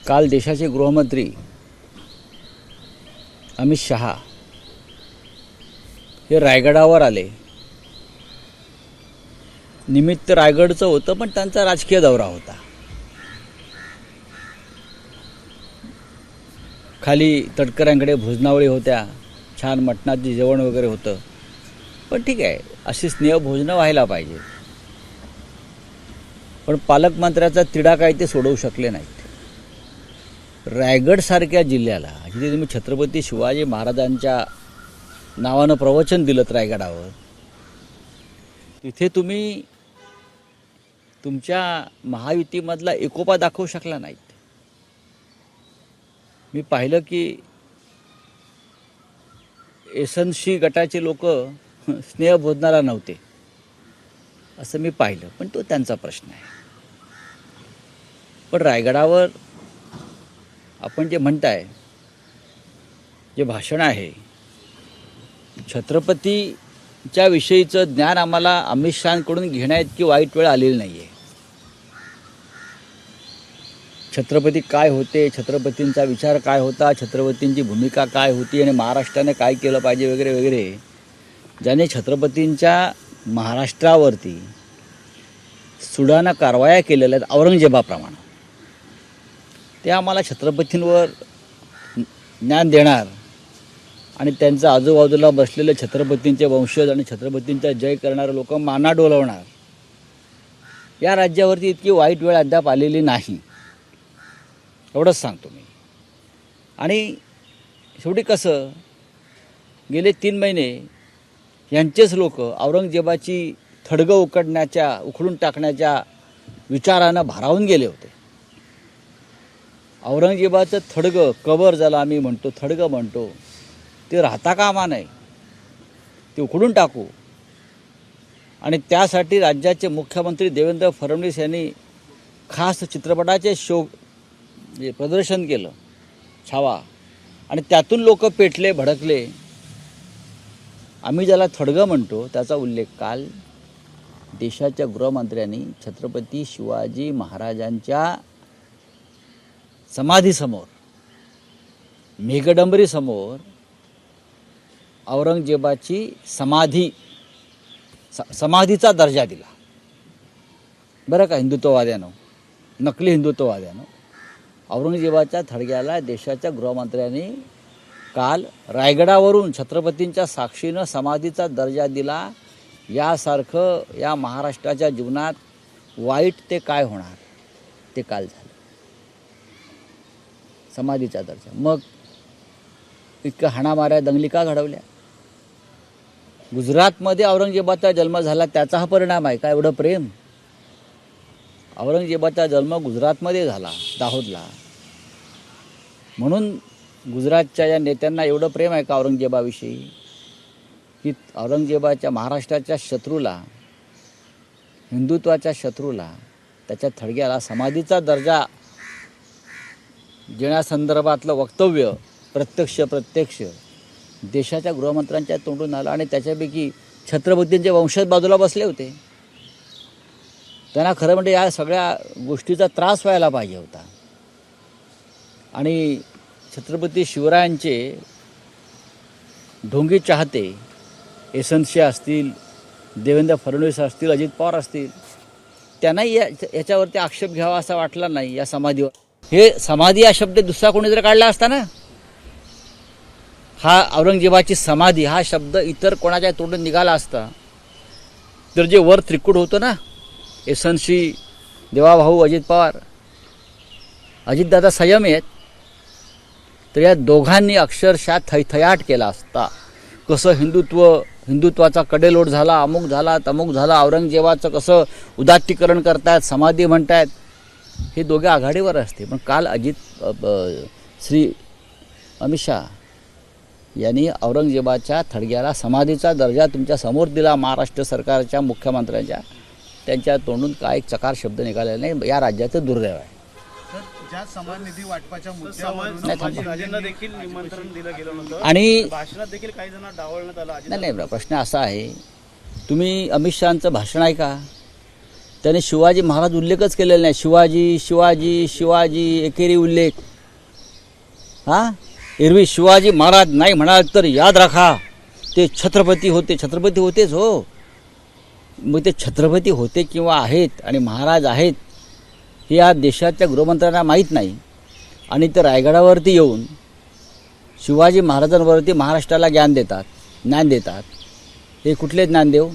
काल देशाचे गृहमंत्री अमित शहा हे रायगडावर आले. निमित्त रायगडचं होतं, पण त्यांचा राजकीय दौरा होता. खाली तटकऱ्यांकडे भोजनावळी होत्या, छान मटणाचे जेवण वगैरे होतं. पण ठीक आहे, अशी स्नेहभोजनं व्हायला पाहिजे. पण पालकमंत्र्याचा तिढा काही ते सोडवू शकले नाहीत. रायगडसारख्या जिल्ह्याला, जिथे तुम्ही छत्रपती शिवाजी महाराजांच्या नावानं प्रवचन दिलं रायगडावर, तिथे तुम्ही तुमच्या महायुतीमधला एकोपा दाखवू शकला नाहीत. मी पाहिलं की एसएनसी गटाचे लोक स्नेहभोजनाला नव्हते, असं मी पाहिलं. पण तो त्यांचा प्रश्न आहे. पण रायगडावर आपण जे म्हणताय, जे भाषण आहे, छत्रपतीच्या विषयीचं ज्ञान आम्हाला अमित शहांकडून घेण्याइतकी वाईट वेळ आलेली नाही आहे. छत्रपती काय होते, छत्रपतींचा विचार काय होता, छत्रपतींची भूमिका काय होती आणि महाराष्ट्राने काय केलं पाहिजे वगैरे वगैरे, ज्याने छत्रपतींच्या महाराष्ट्रावरती सुडाना कारवाया केलेल्या आहेत औरंगजेबाप्रमाणे, ते आम्हाला छत्रपतींवर ज्ञान देणार आणि त्यांच्या आजूबाजूला बसलेले छत्रपतींचे वंशज आणि छत्रपतींचा जय करणारे लोक माना डोलवणार. या राज्यावरती इतकी वाईट वेळ अद्याप आलेली नाही, एवढंच सांगतो मी. आणि शेवटी कसं, गेले 3 महिने यांचेच लोक औरंगजेबाची थडगं उखडून टाकण्याच्या विचारानं भारावून गेले होते. औरंगजेबाचं थडगं, कबर ज्याला आम्ही म्हणतो, थडगं म्हणतो, ते राहता कामा नये, ते उखडून टाकू. आणि त्यासाठी राज्याचे मुख्यमंत्री देवेंद्र फडणवीस यांनी खास चित्रपटाचे प्रदर्शन केलं, छावा, आणि त्यातून लोक पेटले, भडकले. आम्ही ज्याला थडगं म्हणतो त्याचा उल्लेख काल देशाच्या गृहमंत्र्यांनी छत्रपती शिवाजी महाराजांच्या समाधीसमोर, मेघडंबरीसमोर औरंगजेबाची समाधीचा दर्जा दिला. बरं का हिंदुत्ववाद्यानं, नकली हिंदुत्ववाद्यानं, औरंगजेबाच्या थडग्याला देशाच्या गृहमंत्र्यांनी काल रायगडावरून छत्रपतींच्या साक्षीनं समाधीचा दर्जा दिला. यासारखं या महाराष्ट्राच्या जीवनात वाईट ते काय होणार, ते काल झालं. समाधीचा दर्जा. मग इतकं हाणामाऱ्या दंगली का घडवल्या? गुजरातमध्ये औरंगजेबाचा जन्म झाला, त्याचा हा परिणाम आहे का एवढं प्रेम? औरंगजेबाचा जन्म गुजरातमध्ये झाला, दाहोदला, म्हणून गुजरातच्या या नेत्यांना एवढं प्रेम आहे का औरंगजेबाविषयी, की औरंगजेबाच्या, महाराष्ट्राच्या शत्रूला, हिंदुत्वाच्या शत्रूला, त्याच्या थडग्याला समाधीचा दर्जा देण्यासंदर्भातलं वक्तव्य प्रत्यक्ष देशाच्या गृहमंत्र्यांच्या तोंडून आलं. आणि त्याच्यापैकी छत्रपतींचे वंशज बाजूला बसले होते. त्यांना खरं म्हणजे या सगळ्या गोष्टीचा त्रास व्हायला पाहिजे होता. आणि छत्रपती शिवरायांचे ढोंगी चाहते, एसएनसी असतील, देवेंद्र फडणवीस असतील, अजित पवार असतील, त्यांनाही याच्यावरती आक्षेप घ्यावा असा वाटला नाही या समाधीवर. हे समाधी हा शब्द दुसरा कोणीतरी काढला असता ना, हा औरंगजेबाची समाधी हा शब्द इतर कोणाच्या तोंडून निघाला असता तर जे वर त्रिकूट होतं ना, एसएनसी, देवाभाऊ, अजित पवार, अजितदादा संयमी आहेत, तर या दोघांनी अक्षरशः थैथयाट केला असता. कसं हिंदुत्वाचा कडेलोट झाला, अमुक झाला, तमुक झाला, औरंगजेबाचं कसं उदात्तीकरण करतायत, समाधी म्हणतायत, हे दोघे आघाडीवर असते. पण काल श्री अमित शहा यांनी औरंगजेबाच्या थडग्याला समाधीचा दर्जा तुमच्या समोर दिला. महाराष्ट्र सरकारच्या मुख्यमंत्र्यांच्या, त्यांच्या तोंडून काय एक चकार शब्द निघालेला नाही. या राज्याचं दुर्दैव आहे. ज्या समान निधी वाटपाच्या मुद्द्यावरून देखील निमंत्रण दिलं गेलं होतं आणि भाषणात देखील काही जण डावलण्यात आलं. नाही, प्रश्न असा आहे, तुम्ही अमित शहांचं भाषण ऐका, त्याने शिवाजी महाराज उल्लेखच केलेला नाही. शिवाजी शिवाजी शिवाजी एकेरी उल्लेख. हां, एरवी शिवाजी महाराज नाही म्हणाल तर याद राखा ते छत्रपती होते. छत्रपती होतेच हो. मग ते छत्रपती होते किंवा आहेत आणि महाराज आहेत हे या देशाच्या गृहमंत्र्यांना माहीत नाही. आणि ते रायगडावरती येऊन शिवाजी महाराजांवरती महाराष्ट्राला ज्ञान देतात. हे कुठले ज्ञानदेव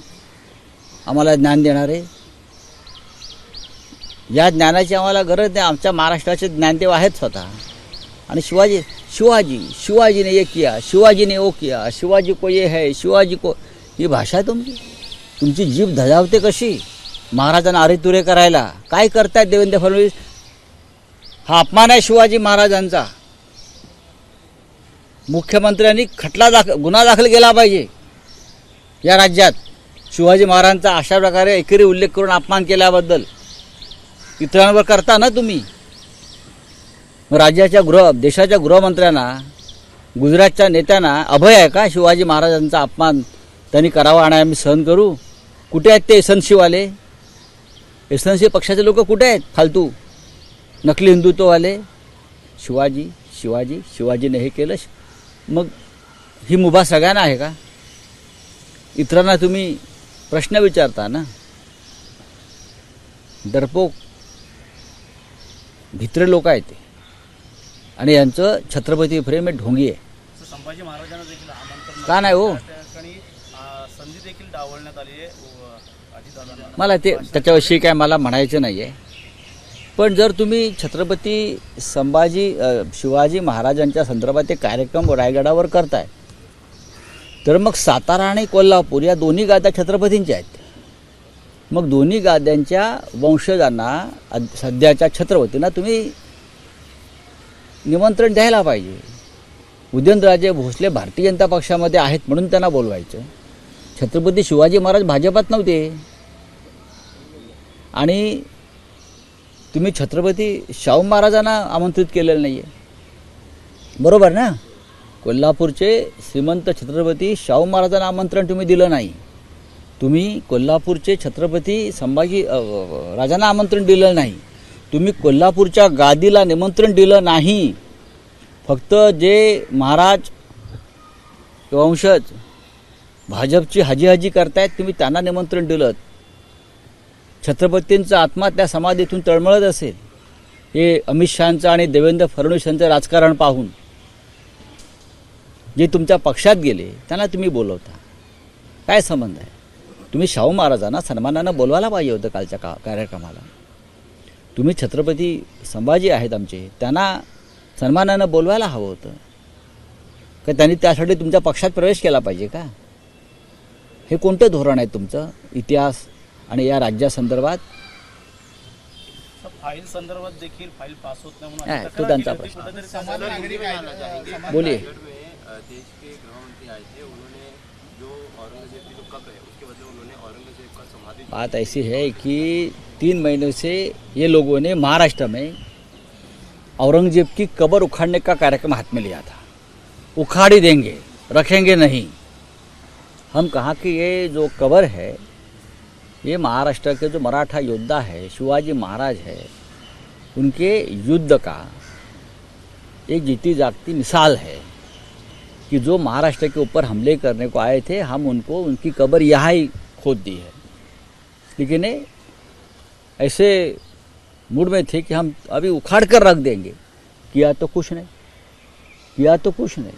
आम्हाला ज्ञान देणारे? या ज्ञानाची आम्हाला गरज नाही. आमच्या महाराष्ट्राचे ज्ञानदेव आहेत स्वतः. आणि शिवाजी ने ये किया, शिवाजी ने वो किया, शिवाजी को ये है, शिवाजी को, ही भाषा तुमची जीभ धजावते कशी महाराजांना आरेतुरे करायला? काय करतायत देवेंद्र फडणवीस? हा अपमान आहे शिवाजी महाराजांचा. मुख्यमंत्र्यांनी गुन्हा दाखल केला पाहिजे या राज्यात शिवाजी महाराजांचा अशा प्रकारे एकेरी उल्लेख करून अपमान केल्याबद्दल. इतरांवर करता ना तुम्ही. देशाच्या गृहमंत्र्यांना, गुजरातच्या नेत्यांना अभय आहे का शिवाजी महाराजांचा अपमान त्यांनी करावा आणि आम्ही सहन करू? कुठे आहेत ते एसएनसीवाले? एसएनसी पक्षाचे लोक कुठे आहेत? फालतू नकली हिंदुत्ववाले. शिवाजीने हे केलं. मग ही मुभा सगळ्यांना आहे का? इतरांना तुम्ही प्रश्न विचारता ना. डरपोक भित्रे लोक आहेत ते. आणि यांचं छत्रपती प्रेम हे ढोंगी आहे. संभाजी महाराजांना देखील आमंत्रण का नाही हो? त्या ठिकाणी संधी देखील डावलण्यात आली आहे अजितदादांना. मला त्याच्याविषयी काय मला म्हणायचं नाही आहे. पण जर तुम्ही छत्रपती शिवाजी महाराजांच्या संदर्भात एक कार्यक्रम रायगडावर करताय तर मग सातारा आणि कोल्हापूर या दोन्ही गाद्या छत्रपतींच्या आहेत. मग दोन्ही गाद्यांच्या वंशजांना, सध्याच्या छत्रपतींना तुम्ही निमंत्रण द्यायला पाहिजे. उदयनराजे भोसले भारतीय जनता पक्षामध्ये आहेत म्हणून त्यांना बोलवायचं. छत्रपती शिवाजी महाराज भाजपात नव्हते. आणि तुम्ही छत्रपती शाहू महाराजांना आमंत्रित केलेलं नाही आहे. बरोबर ना? कोल्हापूरचे श्रीमंत छत्रपती शाहू महाराजांना आमंत्रण तुम्ही दिलं नाही. तुम्ही कोल्हापूरचे छत्रपती संभाजी राजांना आमंत्रण दिलं नाही. तुम्ही कोल्हापूरच्या गादीला निमंत्रण दिलं नाही. फक्त जे महाराज वंशज भाजपची हाजी करतायत तुम्ही त्यांना निमंत्रण दिलं. छत्रपतींचा आत्मा त्या समाधीतून तळमळत असेल. हे अमित शहांचं आणि देवेंद्र फडणवीस यांचं राजकारण पाहून जे तुमच्या पक्षात गेले त्यांना तुम्ही बोलवता. काय संबंध आहे? तुम्ही शाहू महाराजांना सन्मानानं बोलवायला पाहिजे होतं कालच्या कार्यक्रमाला. तुम्ही छत्रपती संभाजी आहेत आमचे, त्यांना सन्मानानं बोलवायला हवं होतं का? त्यांनी त्यासाठी तुमच्या पक्षात प्रवेश केला पाहिजे का? हे कोणतं धोरण आहे तुमचं इतिहास आणि या राज्यासंदर्भात? फाईल संदर्भात देखील फाईल पास होत नाही म्हणून तो त्यांचा प्रश्न. बोलिए. देश के गृहमंत्री आए थे, उन्होंने जो औरंगजेब की जो कब्र है उसके बदले उन्होंने औरंगजेब का समाधि. बात ऐसी है कि 3 महीनों से ये लोगों ने महाराष्ट्र में औरंगजेब की कब्र उखाड़ने का कार्यक्रम हाथ में लिया था. उखाड़ ही देंगे, रखेंगे नहीं. हम कहा कि ये जो कब्र है ये महाराष्ट्र के जो मराठा योद्धा है शिवाजी महाराज है उनके युद्ध का एक जीती जागती मिसाल है कि जो महाराष्ट्र के ऊपर हमले करने को आए थे हम उनको उनकी कब्र यहाँ ही खोद दी है. लेकिन ऐसे मूड में थे कि हम अभी उखाड़ कर रख देंगे. किया तो कुछ नहीं.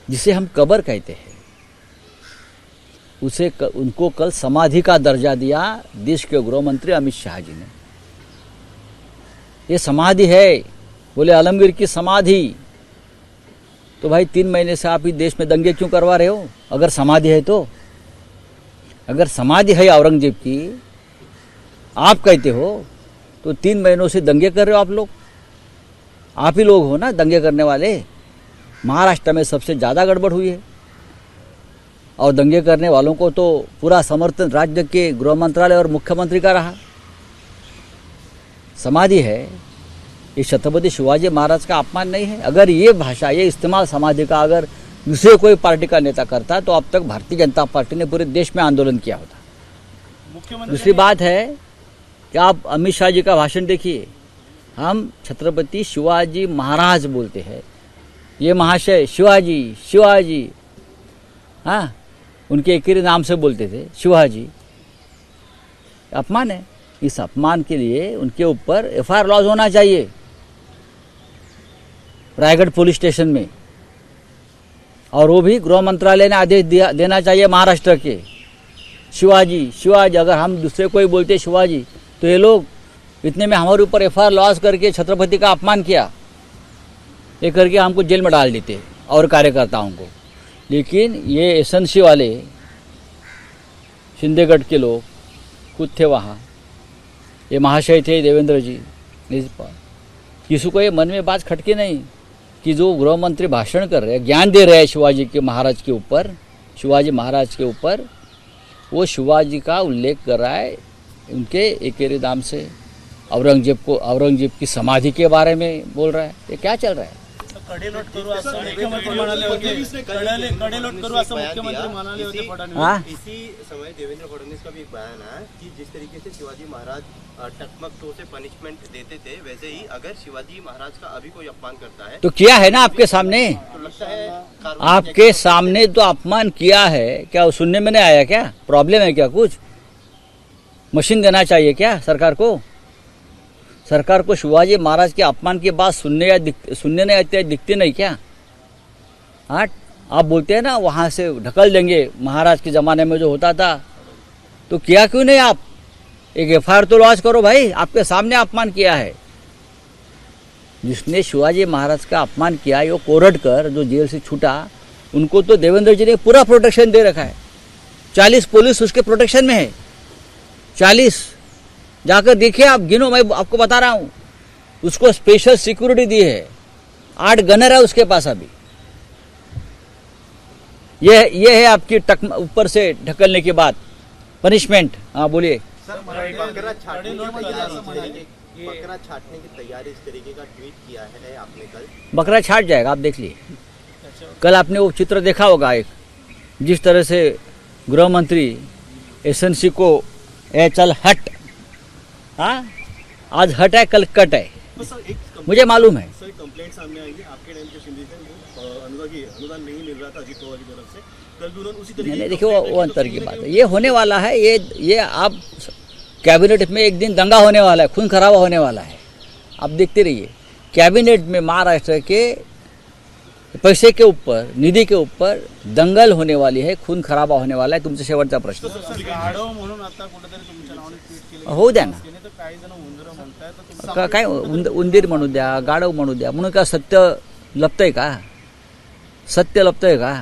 जिसे हम कब्र कहते हैं उनको कल समाधि का दर्जा दिया देश के गृह मंत्री अमित शाह जी ने. ये समाधि है, बोले आलमगीर की समाधि. तो भाई 3 महीने से आप इस देश में दंगे क्यों करवा रहे हो? अगर समाधि है तो, अगर समाधि है औरंगजेब की आप कहते हो तो 3 महीनों से दंगे कर रहे हो आप लोग. आप ही लोग हो ना दंगे करने वाले. महाराष्ट्र में सबसे ज़्यादा गड़बड़ हुई है और दंगे करने वालों को तो पूरा समर्थन राज्य के गृह मंत्रालय और मुख्यमंत्री का रहा. समाधि है, ये छत्रपति शिवाजी महाराज का अपमान नहीं है. अगर ये भाषा, ये इस्तेमाल समाधि का अगर दूसरे कोई पार्टी का नेता करता तो अब तक भारतीय जनता पार्टी ने पूरे देश में आंदोलन किया होता. मुख्यमंत्री दूसरी बात है कि आप अमित शाह जी का भाषण देखिए, हम छत्रपति शिवाजी महाराज बोलते हैं, ये महाशय शिवाजी शिवाजी, हाँ उनके एक ही नाम से बोलते थे शिवाजी, अपमान है। इस अपमान के लिए उनके ऊपर एफआईआर लॉज होना चाहिए रायगढ़ पुलिस स्टेशन में, और वो भी गृह मंत्रालय ने आदेश देना चाहिए महाराष्ट्र के, शिवाजी शिवाजी। अगर हम दूसरे कोई बोलते शिवाजी तो ये लोग इतने में हमारे ऊपर एफआईआर लॉज करके छत्रपति का अपमान किया, ये करके हमको जेल में डाल देते और कार्यकर्ताओं को। लेकिन ये एसएनसी वाले शिंदेगढ़ के लोग खुद थे वहाँ, ये महाशय थे देवेंद्र जी, किसी को ये मन में बात खटके नहीं कि जो गृह मंत्री भाषण कर रहे हैं, ज्ञान दे रहे हैं शिवाजी के महाराज के ऊपर, शिवाजी महाराज के ऊपर, वो शिवाजी का उल्लेख कर रहा है उनके एकेरे नाम से, औरंगजेब की समाधि के बारे में बोल रहा है। ये क्या चल रहा है? कडेलोट करू असं मुख्यमंत्री म्हणाले होते, कडेलोट करू असं मुख्यमंत्री म्हणाले होते फडणवीस। हाँ इसी समय देवेंद्र फडणवीस का भी एक बयान है कि जिस तरीके से शिवाजी महाराज टकमक तो से पनिशमेंट देते थे, वैसे ही अगर शिवाजी महाराज का अभी कोई अपमान करता है तो किया है ना आपके सामने, तो लगता है कार्रवाई आपके सामने तो अपमान किया है। क्या सुनने में नहीं आया? क्या प्रॉब्लम है? क्या कुछ मशीन देना चाहिए क्या सरकार को? सरकार को शिवाजी महाराज के अपमान की बात सुनने नहीं आते, दिखते नहीं क्या? हाँ, आप बोलते हैं ना वहाँ से ढकल देंगे, महाराज के ज़माने में जो होता था, तो किया क्यों नहीं आप? एक एफआईआर तो लॉन्च करो भाई, आपके सामने अपमान किया है। जिसने शिवाजी महाराज का अपमान किया, वो कोरटकर जो जेल से छूटा, उनको तो देवेंद्र जी ने पूरा प्रोटेक्शन दे रखा है। 40 पुलिस उसके प्रोटेक्शन में है, 40। जाकर देखिए आप, गिनो, मैं आपको बता रहा हूँ। उसको स्पेशल सिक्योरिटी दी है, 8 गनर है उसके पास अभी। ये है आपकी ऊपर से ढकलने के बाद पनिशमेंट। हाँ बोलिए। बकरा छाटने की तैयारी इस तरीके का ट्वीट किया है आपने कल। बकरा छाट जाएगा, आप देख लिए। कल आपने वो चित्र देखा होगा, एक जिस तरह से गृह मंत्री एसएनसी को ए चल हट, हाँ आज हट है कल कट है, मुझे मालूम है। सर कंप्लेंट सामने आई है आपके टाइम के शिंदे थे, अनुदान नहीं मिल रहा था अजीत पवार की तरफ से, कल भी उन्होंने उसी तरीके नहीं देखिए, वो अंतर की बात है। ये होने वाला है, ये आप कैबिनेट में एक दिन दंगा होने वाला है, खून खराबा होने वाला है, आप देखते रहिए। कैबिनेट में महाराष्ट्र के पैसे के ऊपर, निधि के ऊपर दंगल होने वाली है, खून खराबा होने वाला है। तुमचा शेवटचा प्रश्न गाढव म्हणून आता कुठेतरी तुमच्या नावाने ट्वीट केले होऊ द्या ना, तर काही जण उंदरं म्हणताय, तर तुम्ही काय उंदीर म्हणू द्या, गाढव म्हणू द्या, म्हणून का सत्य लपतंय का? सत्य लपतंय का?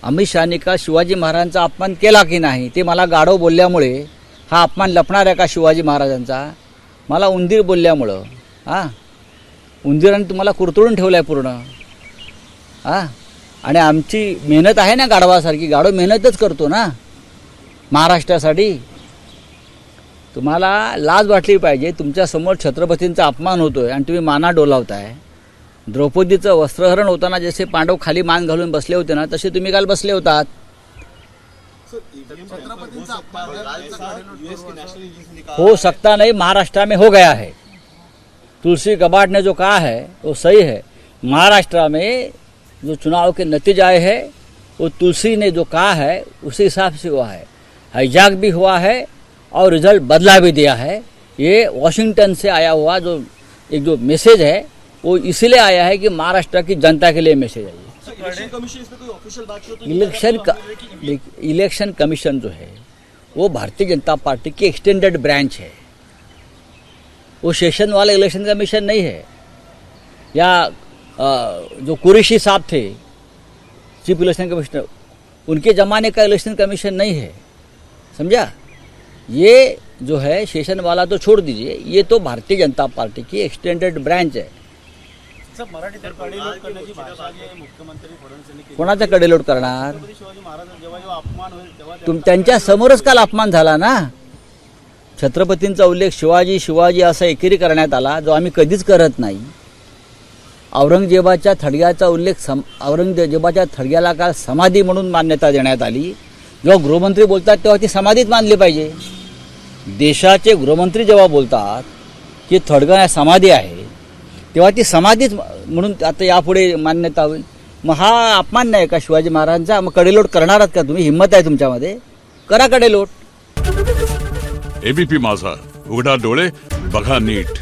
अमित शहानी का शिवाजी महाराजांचा अपमान केला की नाही, ते मला गाढव बोलल्यामुळे हा अपमान लपणार आहे का शिवाजी महाराजांचा? मला उंदीर बोलल्यामुळं, हां उंदीराने तुम्हाला कुरतडून ठेवलं आहे पूर्ण, हां आणि आमची मेहनत आहे ना गाढवासारखी, गाढव मेहनतच करतो ना महाराष्ट्रासाठी। तुम्हाला लाज वाटली पाहिजे, तुमच्यासमोर छत्रपतींचा अपमान होतोय आणि तुम्ही माना डोलावताय। द्रौपदीचं वस्त्रहरण होताना जसे पांडव खाली मान घालून बसले होते ना, तसे तुम्ही काल बसले होतात। हो सकता नहीं, महाराष्ट्र में हो गया है। तुलसी गबार्ड ने जो कहा है वो सही है। महाराष्ट्र में जो चुनाव के नतीजे आए हैं, वो तुलसी ने जो कहा है उसी हिसाब से हुआ है। हाईजैक भी हुआ है और रिजल्ट बदला भी दिया है। ये वॉशिंगटन से आया हुआ जो मैसेज है, वो इसलिए आया है कि महाराष्ट्र की जनता के लिए मैसेज है। इलेक्शन कमीशन इस पे कोई ऑफिशियल बात हो तो इलेक्शन कमीशन जो है वो भारतीय जनता पार्टी की एक्सटेंडेड ब्रांच है, वो सेशन वाला इलेक्शन कमीशन नहीं है। या जो कुरैशी साहब थे चीफ इलेक्शन कमिश्नर, उनके ज़माने का इलेक्शन कमीशन नहीं है, समझा? ये जो है सेशन वाला तो छोड़ दीजिए, ये तो भारतीय जनता पार्टी की एक्सटेंडेड ब्रांच है। सब मराठीत कडेलोट करण्याची भाषा जी आहे मुख्यमंत्री फडणवीस यांनी केली। कोणाचा कडेलोट करणार? छत्रपती शिवाजी महाराज जेव्हा जेव्हा अपमान होईल तेव्हा तुम त्यांच्या समोरच काल अपमान झाला ना। छत्रपतींचा उल्लेख शिवाजी शिवाजी असा एकेरी करण्यात आला, जो आम्ही कधीच करत नाही। औरंगजेबाच्या थडग्याचा उल्लेख औरंगजेबाच्या थडग्याला काल समाधी म्हणून मान्यता देण्यात आली। जेव्हा गृहमंत्री बोलतात तेव्हा ती समाधीच मानली पाहिजे। देशाचे गृहमंत्री जेव्हा बोलतात की थडगण समाधी आहे, तेव्हा ती समाधीच म्हणून आता यापुढे मान्यता होईल. मग हा अपमान नाही का शिवाजी महाराजांचा? मग कडेलोट करणार आहात का तुम्ही? हिंमत आहे तुमच्यामध्ये, करा कडेलोट. एबीपी माझा, उघडा डोळे बघा नीट.